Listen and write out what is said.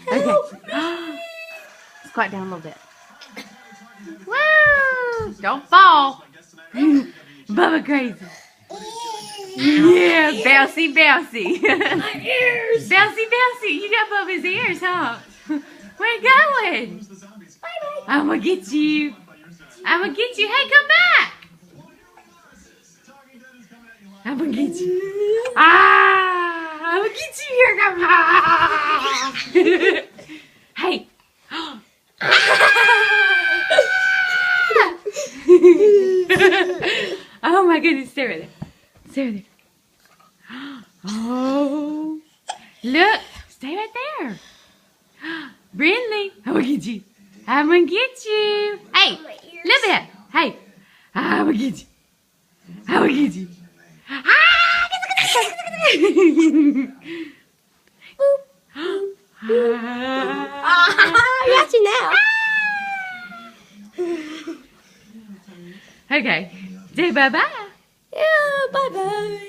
Okay. Squat down a little bit. Woo! Don't fall. Bubba crazy. Yeah, bouncy, bouncy. My ears. Bouncy, bouncy. You got Bubba's ears, huh? Where you going? Bye-bye. I'm gonna get you. I'm gonna get you. Hey, come back. I'm gonna get you. Ah! I'm gonna get you here. Come on. Hey. Oh my goodness, stay right there. Stay right there. Oh, look, stay right there. Brindley, I'm gonna get you. I'm gonna get you. Hey, look at. Hey, I'm gonna get you. I'm gonna get you. Ah, Boop. I got you now. Okay, say bye-bye. Yeah, bye-bye.